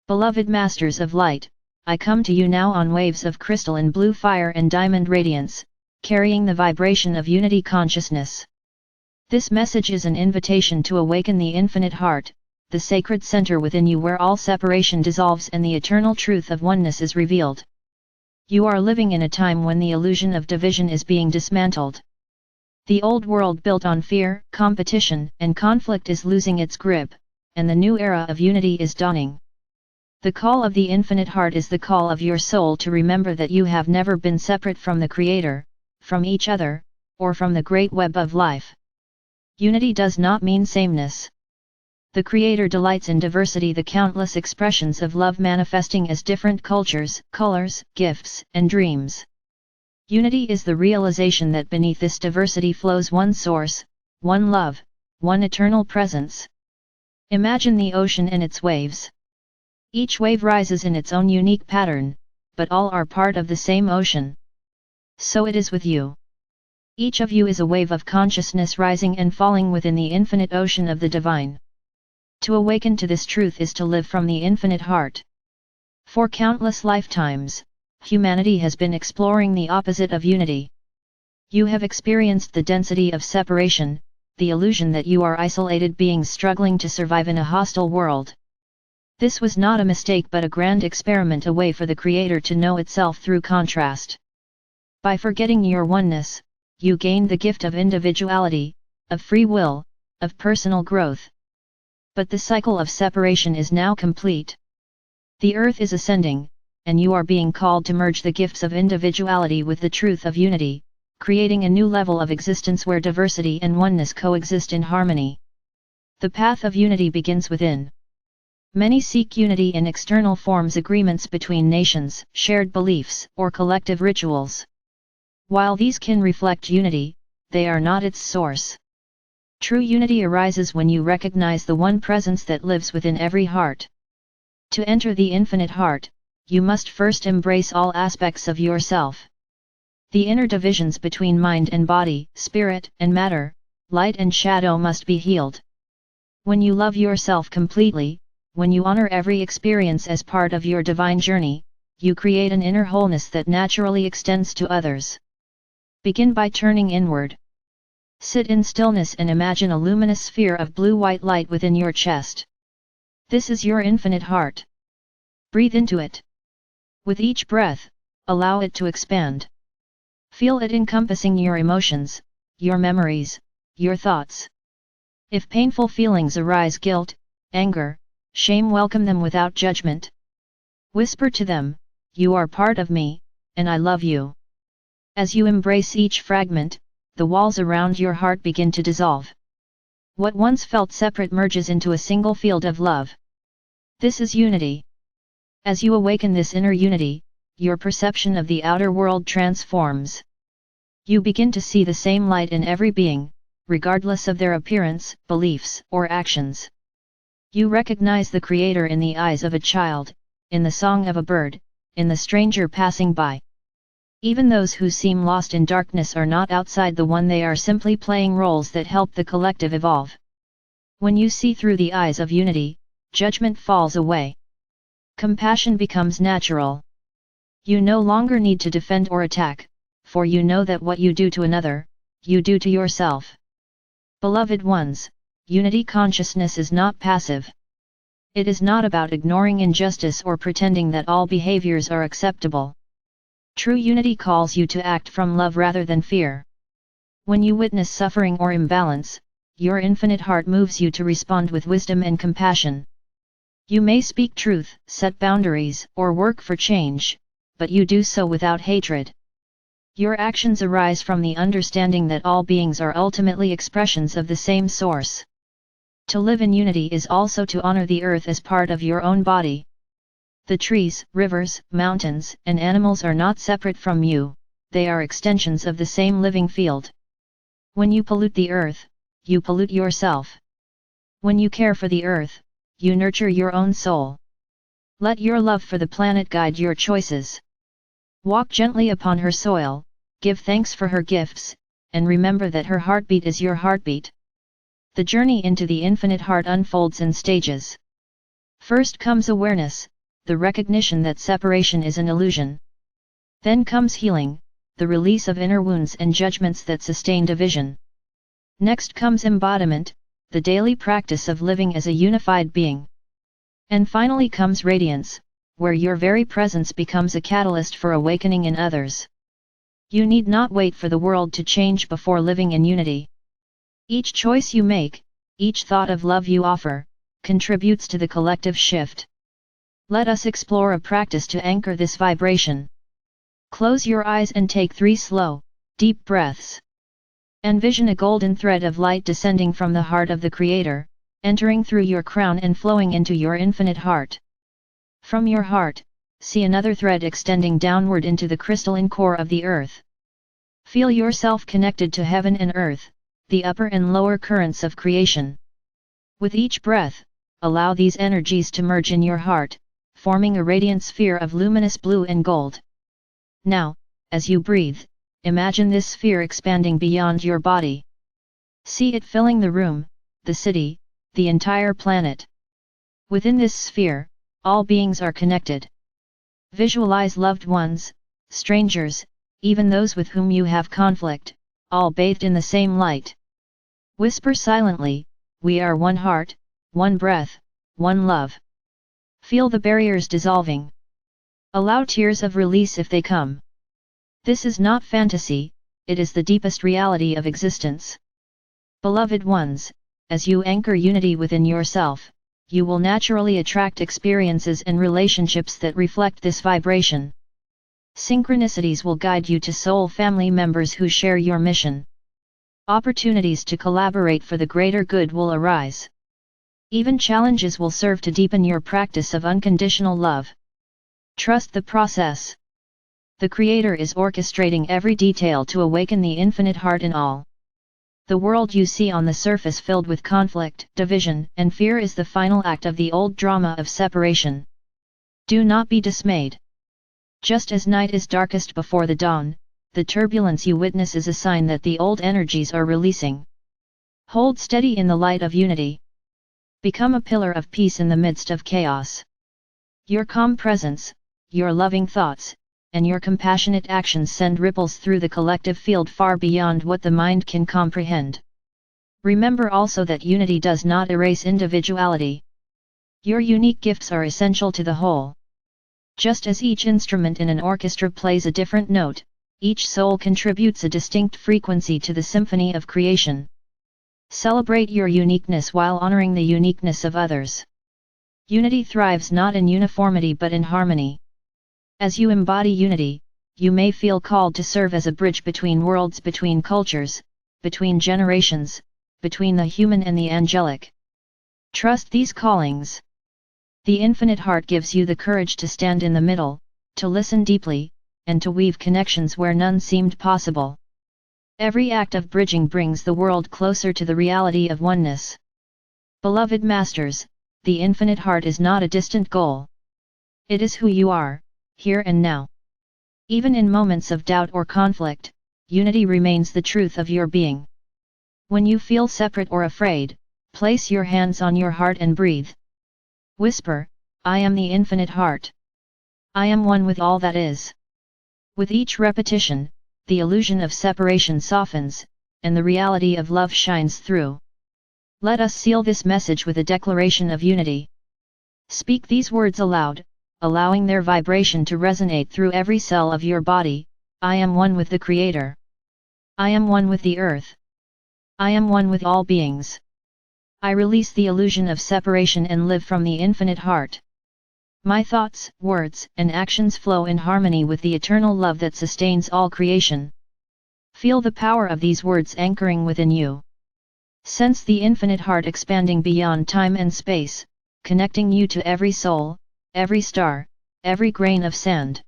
Beloved Masters of Light, I come to you now on waves of crystalline blue fire and diamond radiance, carrying the vibration of unity consciousness. This message is an invitation to awaken the infinite heart, the sacred center within you where all separation dissolves and the eternal truth of oneness is revealed. You are living in a time when the illusion of division is being dismantled. The old world built on fear, competition, and conflict is losing its grip, and the new era of unity is dawning. The call of the infinite heart is the call of your soul to remember that you have never been separate from the Creator, from each other, or from the great web of life. Unity does not mean sameness. The Creator delights in diversity, the countless expressions of love manifesting as different cultures, colors, gifts, and dreams. Unity is the realization that beneath this diversity flows one source, one love, one eternal presence. Imagine the ocean and its waves. Each wave rises in its own unique pattern, but all are part of the same ocean. So it is with you. Each of you is a wave of consciousness rising and falling within the infinite ocean of the divine. To awaken to this truth is to live from the infinite heart. For countless lifetimes, humanity has been exploring the opposite of unity. You have experienced the density of separation, the illusion that you are isolated beings struggling to survive in a hostile world. This was not a mistake but a grand experiment, a way for the Creator to know itself through contrast. By forgetting your oneness, you gained the gift of individuality, of free will, of personal growth. But the cycle of separation is now complete. The earth is ascending, and you are being called to merge the gifts of individuality with the truth of unity, creating a new level of existence where diversity and oneness coexist in harmony. The path of unity begins within. Many seek unity in external forms, agreements between nations, shared beliefs, or collective rituals. While these can reflect unity, they are not its source. True unity arises when you recognize the one presence that lives within every heart. To enter the infinite heart, you must first embrace all aspects of yourself. The inner divisions between mind and body, spirit and matter, light and shadow must be healed. When you love yourself completely, when you honor every experience as part of your divine journey, you create an inner wholeness that naturally extends to others. Begin by turning inward. Sit in stillness and imagine a luminous sphere of blue-white light within your chest. This is your infinite heart. Breathe into it. With each breath, allow it to expand. Feel it encompassing your emotions, your memories, your thoughts. If painful feelings arise, guilt, anger, shame, welcome them without judgment. Whisper to them, "You are part of me, and I love you." As you embrace each fragment, the walls around your heart begin to dissolve. What once felt separate merges into a single field of love. This is unity. As you awaken this inner unity, your perception of the outer world transforms. You begin to see the same light in every being, regardless of their appearance, beliefs, or actions. You recognize the Creator in the eyes of a child, in the song of a bird, in the stranger passing by. Even those who seem lost in darkness are not outside the one, they are simply playing roles that help the collective evolve. When you see through the eyes of unity, judgment falls away. Compassion becomes natural. You no longer need to defend or attack, for you know that what you do to another, you do to yourself. Beloved ones, unity consciousness is not passive. It is not about ignoring injustice or pretending that all behaviors are acceptable. True unity calls you to act from love rather than fear. When you witness suffering or imbalance, your infinite heart moves you to respond with wisdom and compassion. You may speak truth, set boundaries, or work for change, but you do so without hatred. Your actions arise from the understanding that all beings are ultimately expressions of the same source. To live in unity is also to honor the earth as part of your own body. The trees, rivers, mountains, and animals are not separate from you, they are extensions of the same living field. When you pollute the earth, you pollute yourself. When you care for the earth, you nurture your own soul. Let your love for the planet guide your choices. Walk gently upon her soil, give thanks for her gifts, and remember that her heartbeat is your heartbeat. The journey into the infinite heart unfolds in stages. First comes awareness, the recognition that separation is an illusion. Then comes healing, the release of inner wounds and judgments that sustain division. Next comes embodiment, the daily practice of living as a unified being. And finally comes radiance, where your very presence becomes a catalyst for awakening in others. You need not wait for the world to change before living in unity. Each choice you make, each thought of love you offer, contributes to the collective shift. Let us explore a practice to anchor this vibration. Close your eyes and take 3 slow, deep breaths. Envision a golden thread of light descending from the heart of the Creator, entering through your crown and flowing into your infinite heart. From your heart, see another thread extending downward into the crystalline core of the earth. Feel yourself connected to heaven and earth, the upper and lower currents of creation. With each breath, allow these energies to merge in your heart, forming a radiant sphere of luminous blue and gold. Now, as you breathe, imagine this sphere expanding beyond your body. See it filling the room, the city, the entire planet. Within this sphere, all beings are connected. Visualize loved ones, strangers, even those with whom you have conflict, all bathed in the same light. Whisper silently, "We are one heart, one breath, one love." Feel the barriers dissolving. Allow tears of release if they come. This is not fantasy, it is the deepest reality of existence. Beloved ones, as you anchor unity within yourself, you will naturally attract experiences and relationships that reflect this vibration. Synchronicities will guide you to soul family members who share your mission. Opportunities to collaborate for the greater good will arise. Even challenges will serve to deepen your practice of unconditional love. Trust the process. The Creator is orchestrating every detail to awaken the infinite heart in all. The world you see on the surface filled with conflict, division, and fear is the final act of the old drama of separation. Do not be dismayed. Just as night is darkest before the dawn, the turbulence you witness is a sign that the old energies are releasing. Hold steady in the light of unity. Become a pillar of peace in the midst of chaos. Your calm presence, your loving thoughts, and your compassionate actions send ripples through the collective field far beyond what the mind can comprehend. Remember also that unity does not erase individuality. Your unique gifts are essential to the whole. Just as each instrument in an orchestra plays a different note, each soul contributes a distinct frequency to the symphony of creation. Celebrate your uniqueness while honoring the uniqueness of others. Unity thrives not in uniformity but in harmony. As you embody unity, you may feel called to serve as a bridge between worlds, between cultures, between generations, between the human and the angelic. Trust these callings. The infinite heart gives you the courage to stand in the middle, to listen deeply, and to weave connections where none seemed possible. Every act of bridging brings the world closer to the reality of oneness. Beloved masters, the infinite heart is not a distant goal. It is who you are, here and now. Even in moments of doubt or conflict, unity remains the truth of your being. When you feel separate or afraid, place your hands on your heart and breathe. Whisper, "I am the infinite heart. I am one with all that is." With each repetition, the illusion of separation softens, and the reality of love shines through. Let us seal this message with a declaration of unity. Speak these words aloud, allowing their vibration to resonate through every cell of your body. I am one with the Creator. I am one with the earth. I am one with all beings. I release the illusion of separation and live from the infinite heart. My thoughts, words, and actions flow in harmony with the eternal love that sustains all creation. Feel the power of these words anchoring within you. Sense the infinite heart expanding beyond time and space, connecting you to every soul, every star, every grain of sand.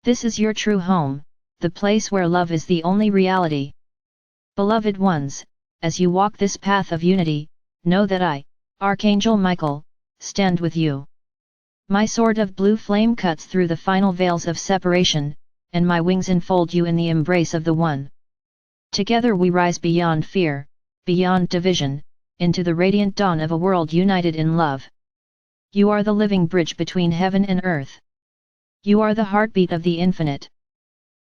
This is your true home, the place where love is the only reality. Beloved ones, as you walk this path of unity, know that I, Archangel Michael, stand with you. My sword of blue flame cuts through the final veils of separation, and my wings enfold you in the embrace of the One. Together we rise beyond fear, beyond division, into the radiant dawn of a world united in love. You are the living bridge between heaven and earth. You are the heartbeat of the infinite.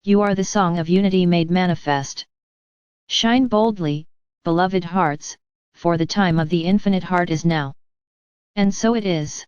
You are the song of unity made manifest. Shine boldly, beloved hearts, for the time of the infinite heart is now. And so it is.